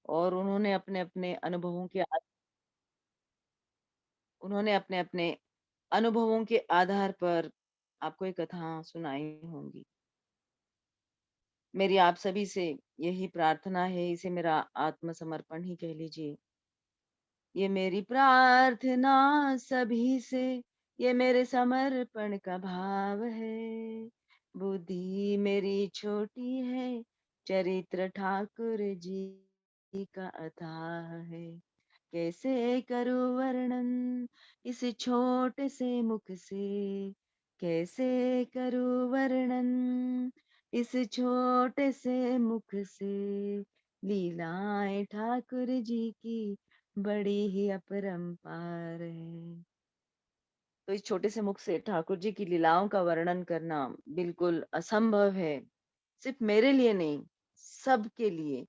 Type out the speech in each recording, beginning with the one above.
और उन्होंने अपने अपने अनुभवों के आधार पर आपको ये कथा सुनाई होंगी। मेरी आप सभी से यही प्रार्थना है, इसे मेरा आत्मसमर्पण ही कह लीजिए। ये मेरी प्रार्थना सभी से, ये मेरे समर्पण का भाव है। बुद्धि मेरी छोटी है, चरित्र ठाकुर जी का अथाह है। कैसे करूं वर्णन इस छोटे से मुख से, कैसे करूं वर्णन इस छोटे से मुख से। लीलाएं ठाकुर जी की बड़ी ही अपरंपार है। तो इस छोटे से मुख से ठाकुर जी की लीलाओं का वर्णन करना बिल्कुल असंभव है। सिर्फ मेरे लिए नहीं, सबके लिए।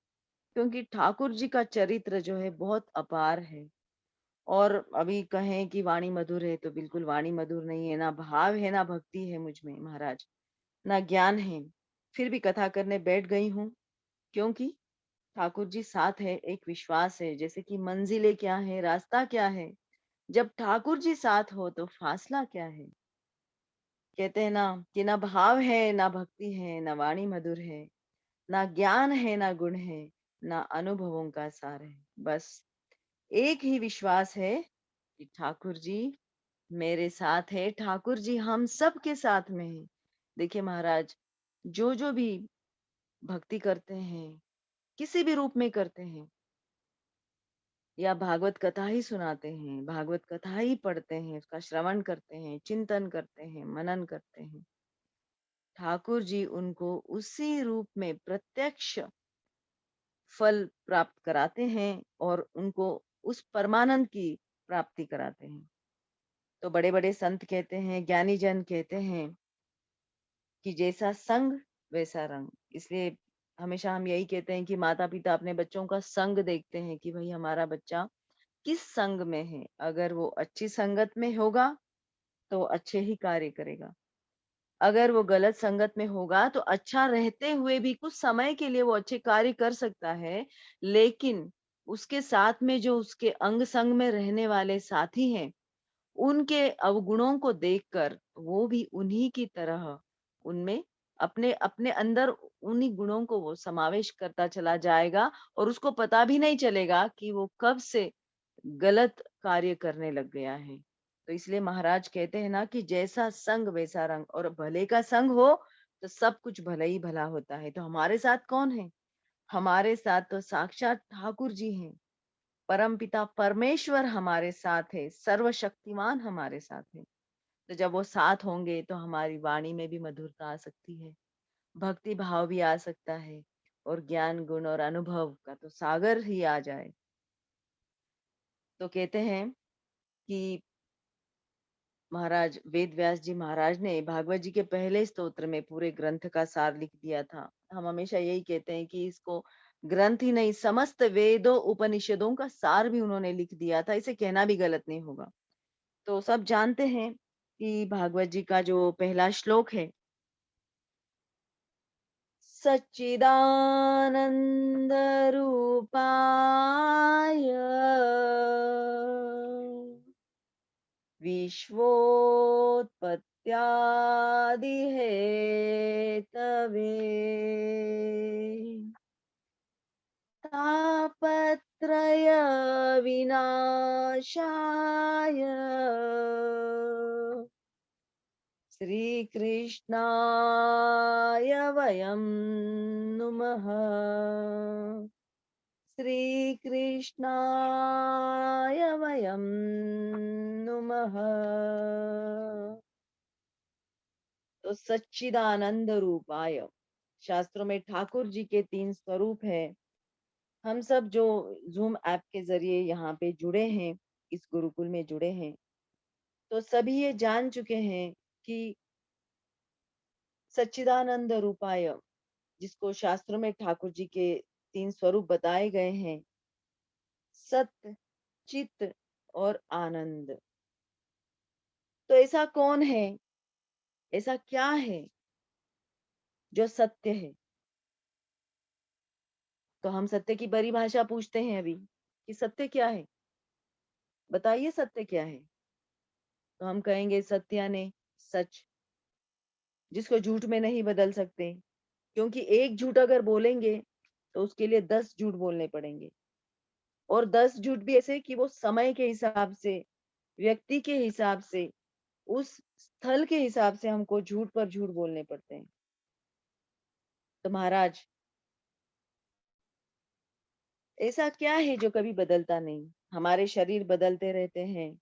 क्योंकि ठाकुर जी का चरित्र जो है बहुत अपार है। और अभी कहें कि वाणी मधुर है तो बिल्कुल वाणी मधुर नहीं है, ना भाव है ना भक्ति है मुझ में महाराज, ना ज्ञान है। फिर भी कथा करने बैठ गई हूँ, क्योंकि ठाकुर जी साथ है, एक विश्वास है। जैसे कि मंजिलें क्या है, रास्ता क्या है, जब ठाकुर जी साथ हो तो फासला क्या है। कहते हैं ना कि ना भाव है ना भक्ति है, ना वाणी मधुर है, ना ज्ञान है ना गुण है, ना अनुभवों का सार है। बस एक ही विश्वास है कि ठाकुर जी मेरे साथ है, ठाकुर जी हम सब के साथ में है। देखिए महाराज, जो जो भी भक्ति करते हैं, किसी भी रूप में करते हैं, या भागवत कथा ही सुनाते हैं, भागवत कथा ही पढ़ते हैं, उसका श्रवण करते हैं, चिंतन करते हैं, मनन करते हैं, ठाकुर जी उनको उसी रूप में प्रत्यक्ष फल प्राप्त कराते हैं और उनको उस परमानंद की प्राप्ति कराते हैं। तो बड़े बड़े संत कहते हैं, ज्ञानी जन कहते हैं कि जैसा संग वैसा रंग। इसलिए हमेशा हम यही कहते हैं कि माता पिता अपने बच्चों का संग देखते हैं कि भाई हमारा बच्चा किस संग में है। अगर वो अच्छी संगत में होगा तो अच्छे ही कार्य करेगा, अगर वो गलत संगत में होगा तो अच्छा रहते हुए भी कुछ समय के लिए वो अच्छे कार्य कर सकता है, लेकिन उसके साथ में जो उसके अंग संग में रहने वाले साथी हैं, उनके अवगुणों को देखकर वो भी उन्हीं की तरह उनमें अपने अपने अंदर उन्हीं गुणों को वो समावेश करता चला जाएगा, और उसको पता भी नहीं चलेगा कि वो कब से गलत कार्य करने लग गया है। तो इसलिए महाराज कहते हैं ना कि जैसा संग वैसा रंग, और भले का संग हो तो सब कुछ भला ही भला होता है। तो हमारे साथ कौन है? हमारे साथ तो साक्षात ठाकुर जी हैं। परम पिता परमेश्वर हमारे साथ है, सर्वशक्तिमान हमारे साथ है। तो जब वो साथ होंगे तो हमारी वाणी में भी मधुरता आ सकती है, भक्ति भाव भी आ सकता है, और ज्ञान गुण और अनुभव का तो सागर ही आ जाए। तो कहते हैं कि महाराज वेद व्यास जी महाराज ने भागवत जी के पहले स्तोत्र में पूरे ग्रंथ का सार लिख दिया था। हम हमेशा यही कहते हैं कि इसको ग्रंथ ही नहीं, समस्त वेदों उपनिषदों का सार भी उन्होंने लिख दिया था। इसे कहना भी गलत नहीं होगा। तो सब जानते हैं कि भागवत जी का जो पहला श्लोक है, सच्चिदानंद रूपाय विश्वोत्पत्त्यादि हेतवे तापत्रय विनाशाय श्रीकृष्णाय वयं नुमः। श्रीकृष्णाय वयं नुमः। तो सच्चिदानंद रूपाय, शास्त्रों में ठाकुर जी के 3 स्वरूप है। हम सब जो जूम ऐप के जरिए यहाँ पे जुड़े हैं, इस गुरुकुल में जुड़े हैं, तो सभी ये जान चुके हैं कि सच्चिदानंद रूपाय, जिसको शास्त्रों में ठाकुर जी के 3 स्वरूप बताए गए हैं, सत्य, चित्त और आनंद। तो ऐसा कौन है, ऐसा क्या है जो सत्य है? तो हम सत्य की परिभाषा पूछते हैं अभी कि सत्य क्या है? बताइए सत्य क्या है? तो हम कहेंगे सत्य यानी सच, जिसको झूठ में नहीं बदल सकते, क्योंकि एक झूठ अगर बोलेंगे तो उसके लिए 10 झूठ बोलने पड़ेंगे, और 10 झूठ भी ऐसे कि वो समय के हिसाब से, व्यक्ति के हिसाब से, उस स्थल के हिसाब से हमको झूठ पर झूठ बोलने पड़ते हैं। तो महाराज, ऐसा क्या है जो कभी बदलता नहीं? हमारे शरीर बदलते रहते हैं,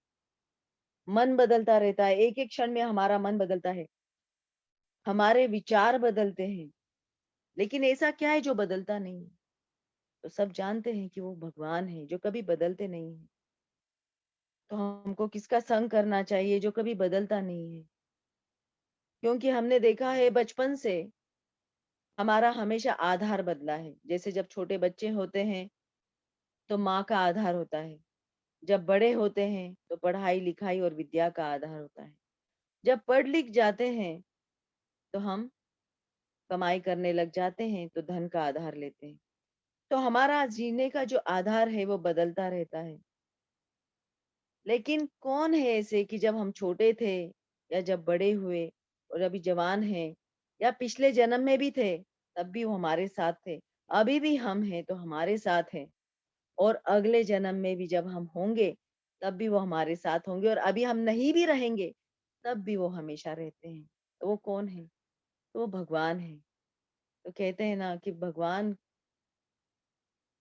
मन बदलता रहता है, एक एक क्षण में हमारा मन बदलता है, हमारे विचार बदलते हैं, लेकिन ऐसा क्या है जो बदलता नहीं है? तो सब जानते हैं कि वो भगवान है जो कभी बदलते नहीं है। तो हमको किसका संग करना चाहिए जो कभी बदलता नहीं है? क्योंकि हमने देखा है बचपन से हमारा हमेशा आधार बदला है। जैसे जब छोटे बच्चे होते हैं तो माँ का आधार होता है, जब बड़े होते हैं तो पढ़ाई लिखाई और विद्या का आधार होता है, जब पढ़ लिख जाते हैं तो हम कमाई करने लग जाते हैं तो धन का आधार लेते हैं। तो हमारा जीने का जो आधार है वो बदलता रहता है। लेकिन कौन है ऐसे कि जब हम छोटे थे या जब बड़े हुए और अभी जवान हैं या पिछले जन्म में भी थे, तब भी वो हमारे साथ थे, अभी भी हम हैं तो हमारे साथ हैं, और अगले जन्म में भी जब हम होंगे तब भी वो हमारे साथ होंगे, और अभी हम नहीं भी रहेंगे तब भी वो हमेशा रहते हैं। तो वो कौन है? तो वो भगवान है। तो कहते हैं ना कि भगवान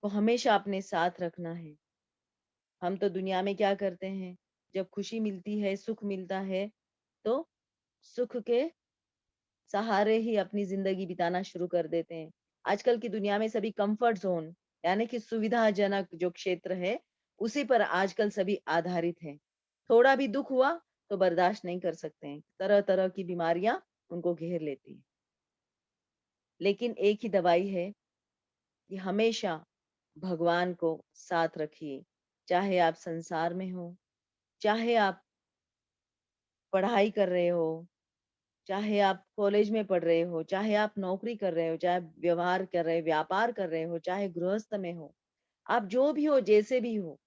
को हमेशा अपने साथ रखना है। हम तो दुनिया में क्या करते हैं, जब खुशी मिलती है, सुख मिलता है, तो सुख के सहारे ही अपनी जिंदगी बिताना शुरू कर देते हैं। आजकल की दुनिया में सभी कंफर्ट जोन, यानी कि सुविधाजनक जो क्षेत्र है, उसी पर आजकल सभी आधारित हैं। थोड़ा भी दुख हुआ तो बर्दाश्त नहीं कर सकते हैं, तरह तरह की बीमारियां उनको घेर लेती हैं। लेकिन एक ही दवाई है कि हमेशा भगवान को साथ रखिए। चाहे आप संसार में हो, चाहे आप पढ़ाई कर रहे हो, चाहे आप कॉलेज में पढ़ रहे हो, चाहे आप नौकरी कर रहे हो, चाहे व्यवहार कर रहे, व्यापार कर रहे हो, चाहे गृहस्थ में हो, आप जो भी हो, जैसे भी हो।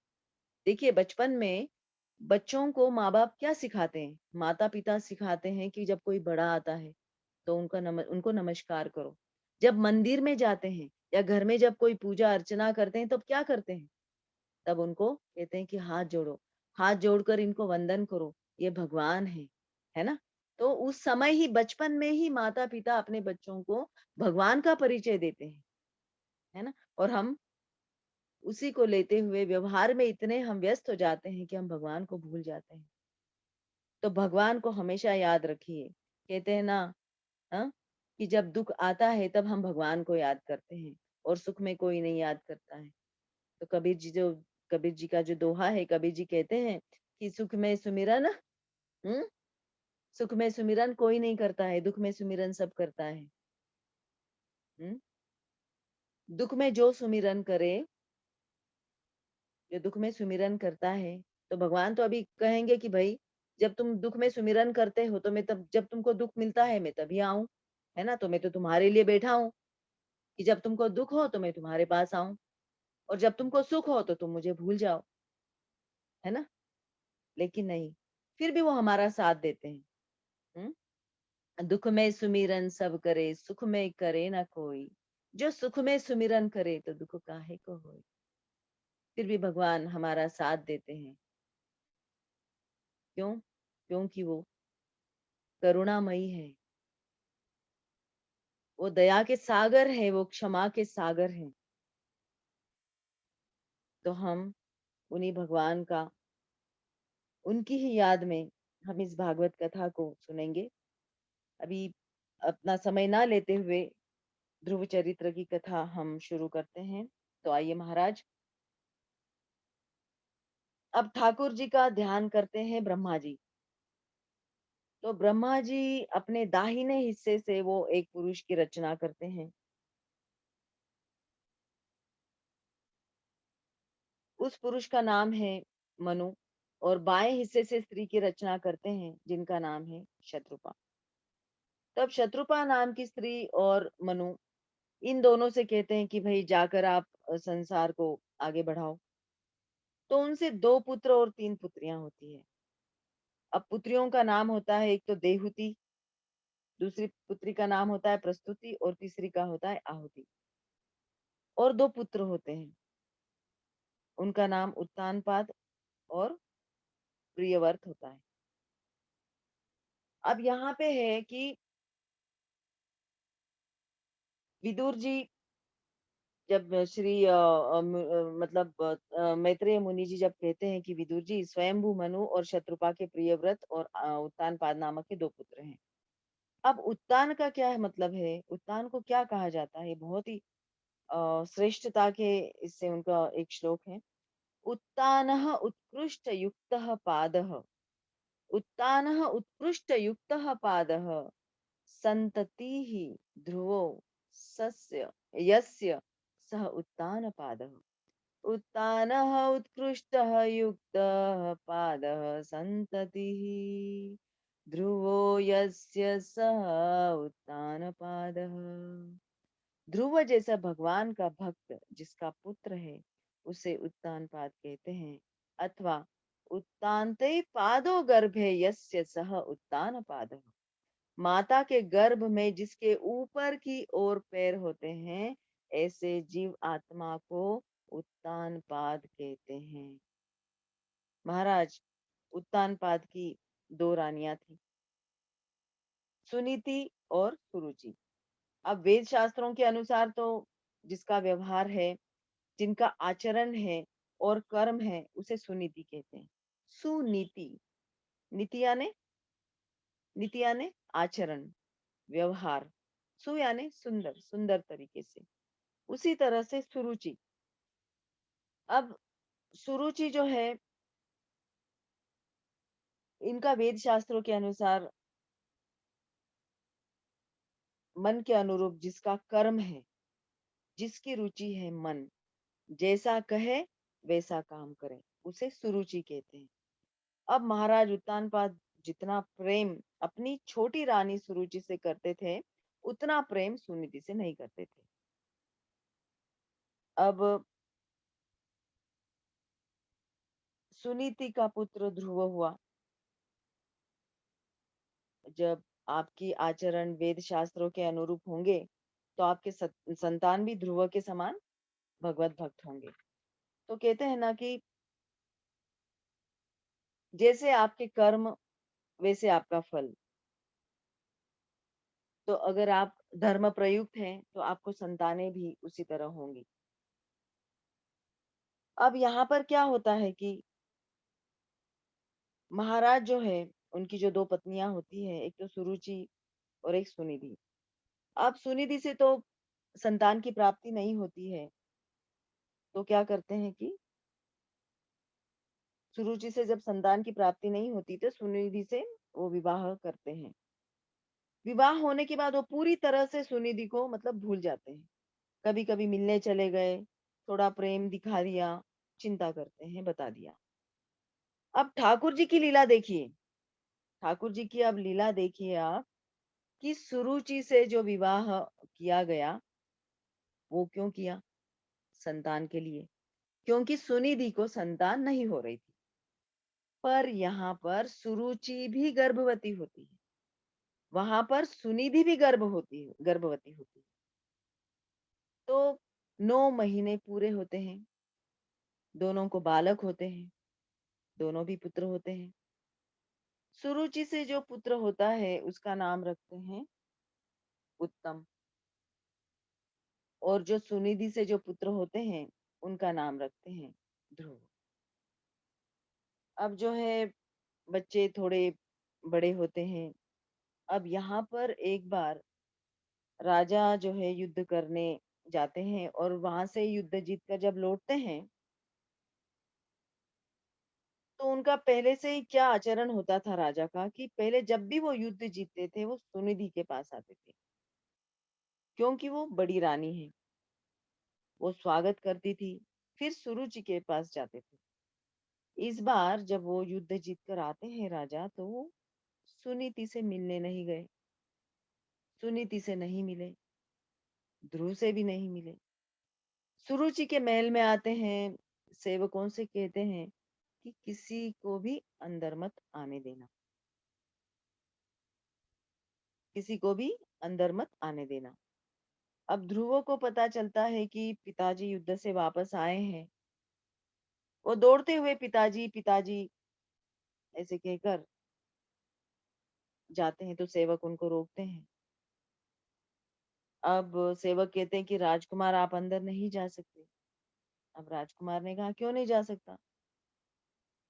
देखिए बचपन में बच्चों को माँ बाप क्या सिखाते हैं? माता पिता सिखाते हैं कि जब कोई बड़ा आता है तो उनको नमस्कार करो। जब मंदिर में जाते हैं या घर में जब कोई पूजा अर्चना करते हैं तब क्या करते हैं? तब उनको कहते हैं कि हाथ जोड़ो, हाथ जोड़कर इनको वंदन करो, ये भगवान है ना? तो उस समय ही बचपन में ही माता पिता अपने बच्चों को भगवान का परिचय देते हैं, है ना? और हम उसी को लेते हुए व्यवहार में इतने हम व्यस्त हो जाते हैं कि हम भगवान को भूल जाते हैं। तो भगवान को हमेशा याद रखिए। कहते हैं ना, हाँ, कि जब दुख आता है तब हम भगवान को याद करते हैं, और सुख में कोई नहीं याद करता है। तो कबीर जी का जो दोहा है, कबीर जी कहते हैं कि सुख में सुमिरन, हम्म, सुख में सुमिरन कोई नहीं करता है, दुख में सुमिरन सब करता है। हम्म, दुख में जो सुमिरन करे, जो दुख में सुमिरन करता है, तो भगवान तो अभी कहेंगे कि भाई जब तुम दुख में सुमिरन करते हो तो मैं तब, जब तुमको दुख मिलता है मैं तभी आऊं, है ना? तो मैं तो तुम्हारे लिए बैठा हूँ कि जब तुमको दुख हो तो मैं तुम्हारे पास आऊं, और जब तुमको सुख हो तो तुम मुझे भूल जाओ, है ना? लेकिन नहीं, फिर भी वो हमारा साथ देते हैं। हम्म, दुख में सुमिरन सब करे, सुख में करे ना कोई, जो सुख में सुमिरन करे तो दुख काहे को होए। फिर भी भगवान हमारा साथ देते हैं। क्यों? क्योंकि वो करुणामयी है, वो दया के सागर है, वो क्षमा के सागर है। तो हम उन्हीं भगवान का, उनकी ही याद में हम इस भागवत कथा को सुनेंगे। अभी अपना समय ना लेते हुए ध्रुव चरित्र की कथा हम शुरू करते हैं। तो आइए महाराज, अब ठाकुर जी का ध्यान करते हैं ब्रह्मा जी। तो ब्रह्मा जी अपने दाहिने हिस्से से वो एक पुरुष की रचना करते हैं। उस पुरुष का नाम है मनु, और बाएं हिस्से से स्त्री की रचना करते हैं जिनका नाम है शत्रुपा। तब शत्रुपा नाम की स्त्री और मनु इन दोनों से कहते हैं कि भई जाकर आप संसार को आगे बढ़ाओ। तो उनसे 2 पुत्र और 3 पुत्रियाँ होती हैं। अब पुत्रियों का नाम होता है एक तो देहुति, दूसरी पुत्री का नाम होता है प्रस्तुति और तीसरी का होता है आहुति। और 2 पुत्र होते हैं, उनका नाम उत्तानपाद और प्रियव्रत होता है। अब यहाँ पे है कि विदुर जी जब श्री मतलब मैत्रेय मुनि जी जब कहते हैं कि विदुर जी स्वयंभू मनु और शत्रुपा के प्रियव्रत और उत्तानपाद नामक के 2 पुत्र हैं। अब उत्तान का क्या है मतलब है? उत्तान को क्या कहा जाता है? बहुत ही श्रेष्ठता के इससे उनका एक श्लोक है। उत्तानः उत्कृष्टयुक्तः पादः उत्तानः उत्कृष्टयुक्तः पादः सन्ततिः ध्रुवो सस्य यस्य सः उत्तानपादः उत्तानः उत्कृष्टः युक्तः पादः सन्ततिः ध्रुवो यस्य सः उत्तानपादः। ध्रुव जैसा भगवान का भक्त जिसका पुत्र है उसे उत्तानपाद कहते हैं अथवा उत्तान्ते पादो गर्भे यस्य सह उत्तानपादः। माता के गर्भ में जिसके ऊपर की ओर पैर होते हैं ऐसे जीव आत्मा को उत्तानपाद कहते हैं। महाराज उत्तानपाद की 2 रानियां थी, सुनीति और सुरुचि। अब वेद शास्त्रों के अनुसार तो जिसका व्यवहार है, जिनका आचरण है और कर्म है उसे सुनीति कहते हैं। सुनीति, नीति यानी आचरण, व्यवहार। सु यानी सुंदर, सुंदर तरीके से। उसी तरह से सुरुचि। अब सुरुचि जो है इनका वेद शास्त्रों के अनुसार मन के अनुरूप जिसका कर्म है, जिसकी रुचि है मन, जैसा कहे वैसा काम करे, उसे सुरुचि कहते हैं। अब महाराज उत्तानपाद जितना प्रेम अपनी छोटी रानी सुरुचि से करते थे, उतना प्रेम सुनीति से नहीं करते थे। अब सुनीति का पुत्र ध्रुव हुआ। जब आपकी आचरण वेद शास्त्रों के अनुरूप होंगे, तो आपके संतान भी ध्रुव के समान भगवत भक्त होंगे। तो कहते हैं ना कि जैसे आपके कर्म वैसे आपका फल। तो अगर आप धर्म प्रयुक्त हैं, तो आपको संतानें भी उसी तरह होंगी। अब यहाँ पर क्या होता है कि महाराज जो है, उनकी जो 2 पत्नियां होती है, एक तो सुरुचि और एक सुनिधि। अब सुनिधि से तो संतान की प्राप्ति नहीं होती है, तो क्या करते हैं कि सुरुचि से जब संतान की प्राप्ति नहीं होती तो सुनिधि से वो विवाह करते हैं। विवाह होने के बाद वो पूरी तरह से सुनिधि को मतलब भूल जाते हैं। कभी कभी मिलने चले गए, थोड़ा प्रेम दिखा दिया, चिंता करते हैं, बता दिया। अब ठाकुर जी की लीला देखिए, ठाकुर जी की अब लीला देखिए आप कि सुरुचि से जो विवाह किया गया वो क्यों किया? संतान के लिए, क्योंकि सुनिधि को संतान नहीं हो रही थी। पर यहाँ पर सुरुचि भी गर्भवती होती है, वहां पर सुनिधि भी गर्भवती होती है। तो 9 महीने पूरे होते हैं, दोनों को बालक होते हैं, दोनों भी पुत्र होते हैं। सुरुचि से जो पुत्र होता है उसका नाम रखते हैं उत्तम, और जो सुनिधि से जो पुत्र होते हैं उनका नाम रखते हैं ध्रुव। अब जो है बच्चे थोड़े बड़े होते हैं। अब यहाँ पर एक बार राजा जो है युद्ध करने जाते हैं और वहां से युद्ध जीत कर जब लौटते हैं, तो उनका पहले से ही क्या आचरण होता था राजा का कि पहले जब भी वो युद्ध जीतते थे वो सुनिधि के पास आते थे, क्योंकि वो बड़ी रानी है, वो स्वागत करती थी। फिर सुरुचि के पास जाते थे। इस बार जब वो युद्ध जीत कर आते हैं राजा, तो वो सुनीति से मिलने नहीं गए, सुनीति से नहीं मिले। ध्रुव से भी नहीं मिले। सुरुचि के महल में आते हैं, सेवकों से कहते हैं कि किसी को भी अंदर मत आने देना, किसी को भी अंदर मत आने देना। अब ध्रुव को पता चलता है कि पिताजी युद्ध से वापस आए हैं। वो दौड़ते हुए पिताजी पिताजी ऐसे कहकर जाते हैं, तो सेवक उनको रोकते हैं। अब सेवक कहते हैं कि राजकुमार आप अंदर नहीं जा सकते। अब राजकुमार ने कहा क्यों नहीं जा सकता,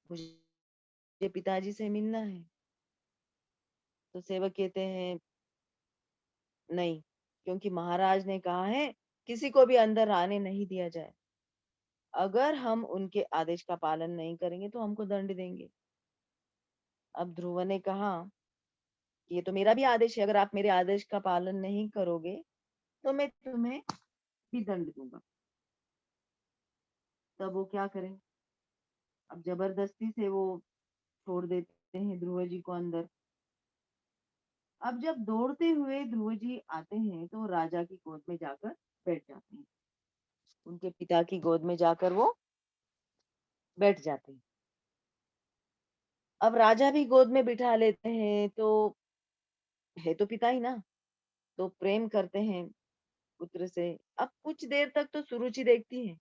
मुझे पिताजी से मिलना है। तो सेवक कहते हैं नहीं, क्योंकि महाराज ने कहा है किसी को भी अंदर आने नहीं दिया जाए। अगर हम उनके आदेश का पालन नहीं करेंगे तो हमको दंड देंगे। अब ध्रुव ने कहा कि ये तो मेरा भी आदेश है, अगर आप मेरे आदेश का पालन नहीं करोगे तो मैं तुम्हें भी दंड दूंगा। तब वो क्या करें, अब जबरदस्ती से वो छोड़ देते हैं ध्रुव जी को अंदर। अब जब दौड़ते हुए ध्रुव जी आते हैं तो राजा की गोद में जाकर बैठ जाते हैं, उनके पिता की गोद में जाकर वो बैठ जाते हैं। अब राजा भी गोद में बिठा लेते हैं, तो है तो पिता ही ना, तो प्रेम करते हैं पुत्र से। अब कुछ देर तक तो सुरुचि देखती है,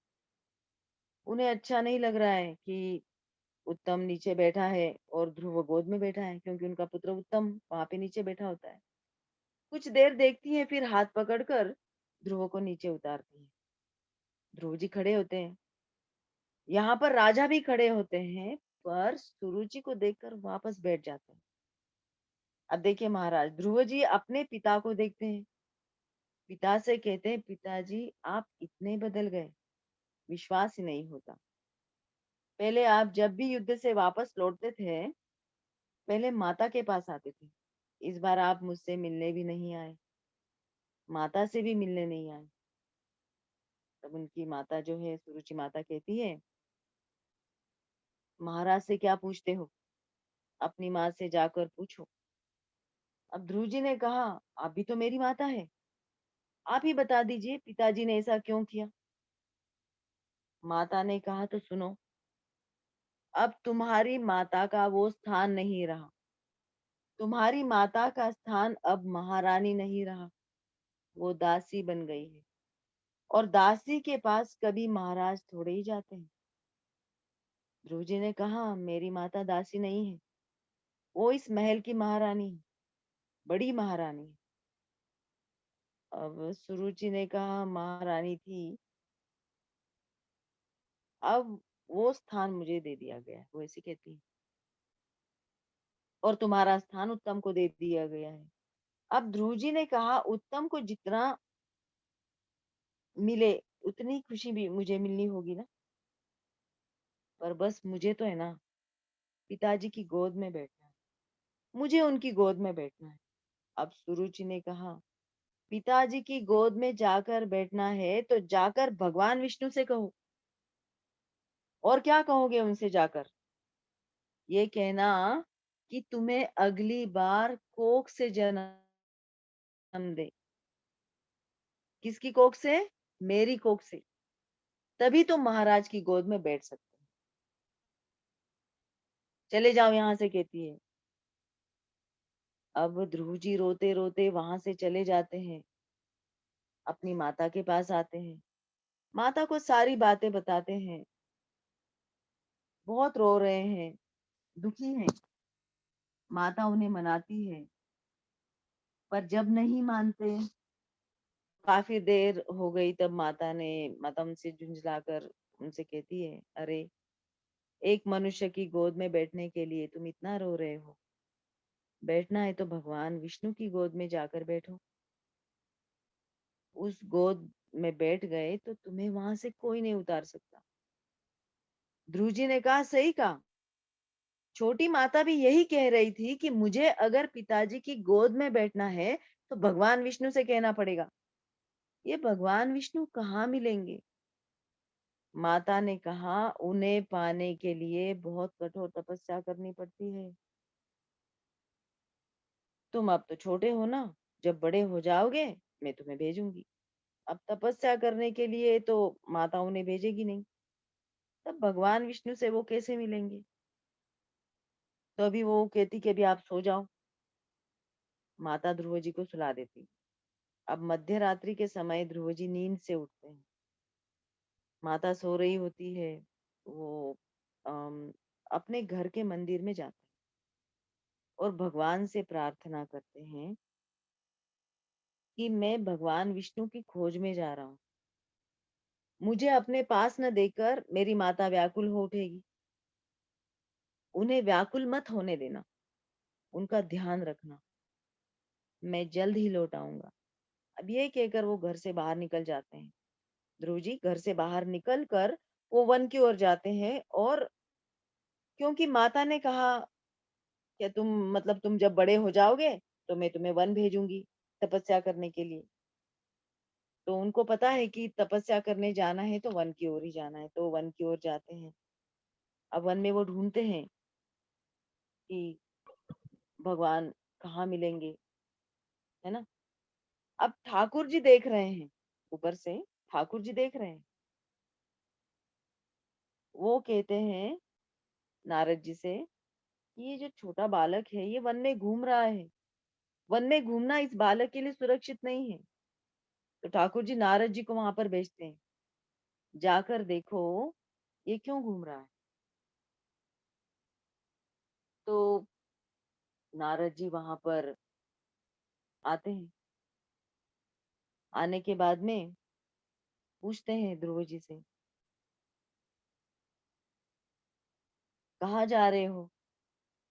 उन्हें अच्छा नहीं लग रहा है कि उत्तम नीचे बैठा है और ध्रुव गोद में बैठा है, क्योंकि उनका पुत्र उत्तम वहां पे नीचे बैठा होता है। कुछ देर देखती है, फिर हाथ पकड़कर ध्रुव को नीचे उतारती है। ध्रुव जी खड़े होते हैं, यहाँ पर राजा भी खड़े होते हैं, पर सुरुचि को देखकर वापस बैठ जाते हैं। अब देखिए महाराज, ध्रुव जी अपने पिता को देखते हैं, पिता से कहते हैं पिताजी आप इतने बदल गए, विश्वास ही नहीं होता। पहले आप जब भी युद्ध से वापस लौटते थे, पहले माता के पास आते थे, इस बार आप मुझसे मिलने भी नहीं आए, माता से भी मिलने नहीं आए। तब उनकी माता जो है सुरुचि माता कहती है महाराज से क्या पूछते हो, अपनी माँ से जाकर पूछो। अब ध्रुव जी ने कहा आप भी तो मेरी माता है, आप ही बता दीजिए पिताजी ने ऐसा क्यों किया। माता ने कहा तो सुनो, अब तुम्हारी माता का वो स्थान नहीं रहा, तुम्हारी माता का स्थान अब महारानी नहीं रहा, वो दासी बन गई है। और दासी के पास कभी महाराज थोड़े ही जाते हैं। ध्रुव जी ने कहा मेरी माता दासी नहीं है, वो इस महल की महारानी है, बड़ी महारानी है। अब सुरुचि ने कहा महारानी थी, अब वो स्थान मुझे दे दिया गया है, वो ऐसी कहती है, और तुम्हारा स्थान उत्तम को दे दिया गया है। अब ध्रुव जी ने कहा उत्तम को जितना मिले उतनी खुशी भी मुझे मिलनी होगी ना, पर बस मुझे तो है ना पिताजी की गोद में बैठना है, मुझे उनकी गोद में बैठना है। अब सुरुचि ने कहा पिताजी की गोद में जाकर बैठना है तो जाकर भगवान विष्णु से कहो। और क्या कहोगे उनसे जाकर, ये कहना कि तुम्हें अगली बार कोख से जन्म दे। किसकी कोख से, मेरी कोख से, तभी तुम महाराज की गोद में बैठ सकते हो। चले जाओ यहाँ से कहती है। अब ध्रुव जी रोते रोते वहां से चले जाते हैं, अपनी माता के पास आते हैं, माता को सारी बातें बताते हैं, बहुत रो रहे हैं, दुखी हैं। माता उन्हें मनाती है, पर जब नहीं मानते, काफी देर हो गई, तब माता उनसे झुंझलाकर उनसे कहती है अरे, एक मनुष्य की गोद में बैठने के लिए तुम इतना रो रहे हो, बैठना है तो भगवान विष्णु की गोद में जाकर बैठो। उस गोद में बैठ गए तो तुम्हें वहां से कोई नहीं उतार सकता। ध्रुव जी ने कहा सही कहा, छोटी माता भी यही कह रही थी कि मुझे अगर पिताजी की गोद में बैठना है तो भगवान विष्णु से कहना पड़ेगा। ये भगवान विष्णु कहाँ मिलेंगे। माता ने कहा उन्हें पाने के लिए बहुत कठोर तपस्या करनी पड़ती है, तुम अब तो छोटे हो ना, जब बड़े हो जाओगे मैं तुम्हें भेजूंगी। अब तपस्या करने के लिए तो माता उन्हें भेजेगी नहीं, तब भगवान विष्णु से वो कैसे मिलेंगे? तो अभी वो कहती कि अभी आप सो जाओ, माता ध्रुव जी को सुला देती। अब मध्य रात्रि के समय ध्रुव जी नींद से उठते हैं, माता सो रही होती है, वो अम, अपने घर के मंदिर में जाते हैं और भगवान से प्रार्थना करते हैं कि मैं भगवान विष्णु की खोज में जा रहा हूँ, मुझे अपने पास न देकर मेरी माता व्याकुल हो उठेगी, उन्हें व्याकुल मत होने देना, उनका ध्यान रखना, मैं जल्द ही लौट आऊंगा। अब ये कहकर वो घर से बाहर निकल जाते हैं। ध्रुव जी घर से बाहर निकल कर वो वन की ओर जाते हैं, और क्योंकि माता ने कहा कि तुम जब बड़े हो जाओगे तो मैं तुम्हें वन भेजूंगी तपस्या करने के लिए। तो उनको पता है कि तपस्या करने जाना है तो वन की ओर ही जाना है, तो वन की ओर जाते हैं। अब वन में वो ढूंढते हैं कि भगवान कहाँ मिलेंगे, है ना। अब ठाकुर जी देख रहे हैं, ऊपर से ठाकुर जी देख रहे हैं। वो कहते हैं नारद जी से कि ये जो छोटा बालक है ये वन में घूम रहा है, वन में घूमना इस बालक के लिए सुरक्षित नहीं है। तो ठाकुर जी नारद जी को वहां पर भेजते हैं, जाकर देखो ये क्यों घूम रहा है। तो नारद जी वहां पर आते हैं, आने के बाद में पूछते हैं ध्रुव जी से, कहाँ जा रहे हो,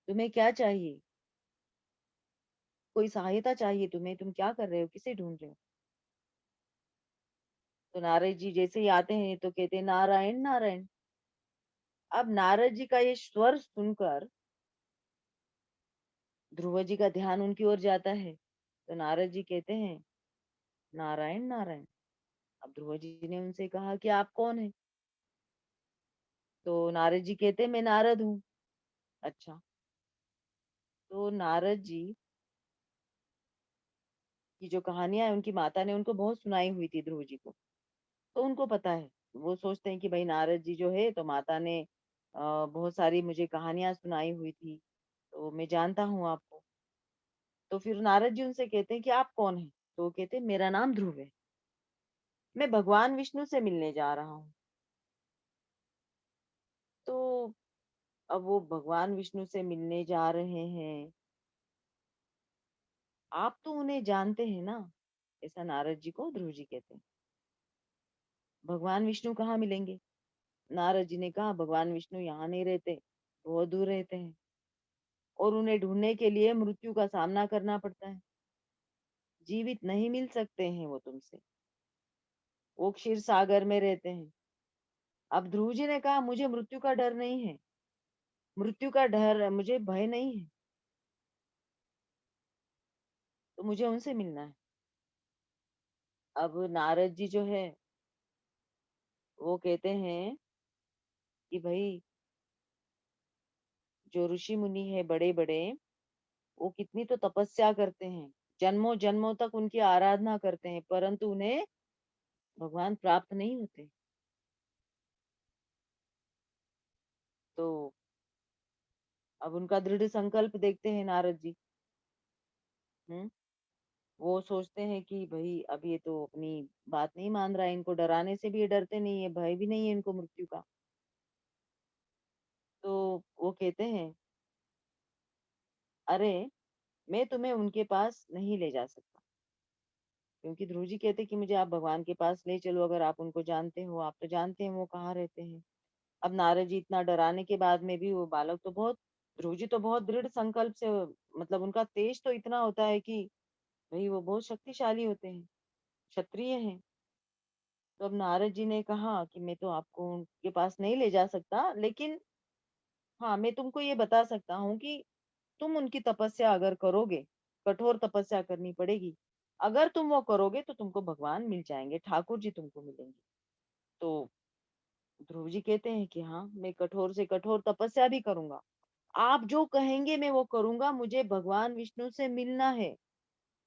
तुम्हें क्या चाहिए, कोई सहायता चाहिए तुम्हें, तुम क्या कर रहे हो, किसे ढूंढ रहे हो। तो नारद जी जैसे ही आते हैं तो कहते हैं नारायण नारायण। अब नारद जी का ये स्वर सुनकर ध्रुव जी का ध्यान उनकी ओर जाता है, तो नारद जी कहते हैं नारायण नारायण। अब ध्रुव जी ने उनसे कहा कि आप कौन है। तो नारद जी कहते हैं मैं नारद हूँ। अच्छा। तो नारद जी की जो कहानियां है उनकी माता ने उनको बहुत सुनाई हुई थी ध्रुव जी को, तो उनको पता है। वो सोचते हैं कि भाई नारद जी जो है तो माता ने बहुत सारी मुझे कहानियां सुनाई हुई थी, तो मैं जानता हूँ आपको। तो फिर नारद जी उनसे कहते हैं कि आप कौन है। तो वो कहते हैं मेरा नाम ध्रुव है, मैं भगवान विष्णु से मिलने जा रहा हूँ। तो अब वो भगवान विष्णु से मिलने जा रहे हैं, आप तो उन्हें जानते हैं ना, ऐसा नारद जी को ध्रुव जी कहते हैं। भगवान विष्णु कहाँ मिलेंगे। नारद जी ने कहा भगवान विष्णु यहाँ नहीं रहते, बहुत दूर रहते हैं, और उन्हें ढूंढने के लिए मृत्यु का सामना करना पड़ता है, जीवित नहीं मिल सकते हैं वो तुमसे, वो क्षीर सागर में रहते हैं। अब ध्रुव जी ने कहा मुझे मृत्यु का डर नहीं है, मृत्यु का डर मुझे भय नहीं है, तो मुझे उनसे मिलना है। अब नारद जी जो है वो कहते हैं कि भाई जो ऋषि मुनि है बड़े बड़े, वो कितनी तो तपस्या करते हैं, जन्मों जन्मों तक उनकी आराधना करते हैं, परंतु उन्हें भगवान प्राप्त नहीं होते। तो अब उनका दृढ़ संकल्प देखते हैं नारद जी। हम्म। वो सोचते हैं कि भाई अब ये तो अपनी बात नहीं मान रहा है, इनको डराने से भी ये डरते नहीं है, भय भी नहीं है इनको मृत्यु का। तो वो कहते हैं अरे मैं तुम्हें उनके पास नहीं ले जा सकता, क्योंकि ध्रुव जी कहते कि मुझे आप भगवान के पास ले चलो, अगर आप उनको जानते हो, आप तो जानते हैं वो कहाँ रहते हैं। अब नारद जी इतना डराने के बाद में भी वो बालक तो बहुत, ध्रुव जी तो बहुत दृढ़ संकल्प से, मतलब उनका तेज तो इतना होता है कि भाई वो बहुत शक्तिशाली होते हैं, क्षत्रिय हैं। तो अब नारद जी ने कहा कि मैं तो आपको उनके पास नहीं ले जा सकता, लेकिन हाँ मैं तुमको ये बता सकता हूँ कि तुम उनकी तपस्या अगर करोगे, कठोर तपस्या करनी पड़ेगी, अगर तुम वो करोगे तो तुमको भगवान मिल जाएंगे, ठाकुर जी तुमको मिलेंगे। तो ध्रुव जी कहते हैं कि हाँ मैं कठोर से कठोर तपस्या भी करूंगा, आप जो कहेंगे मैं वो करूंगा, मुझे भगवान विष्णु से मिलना है,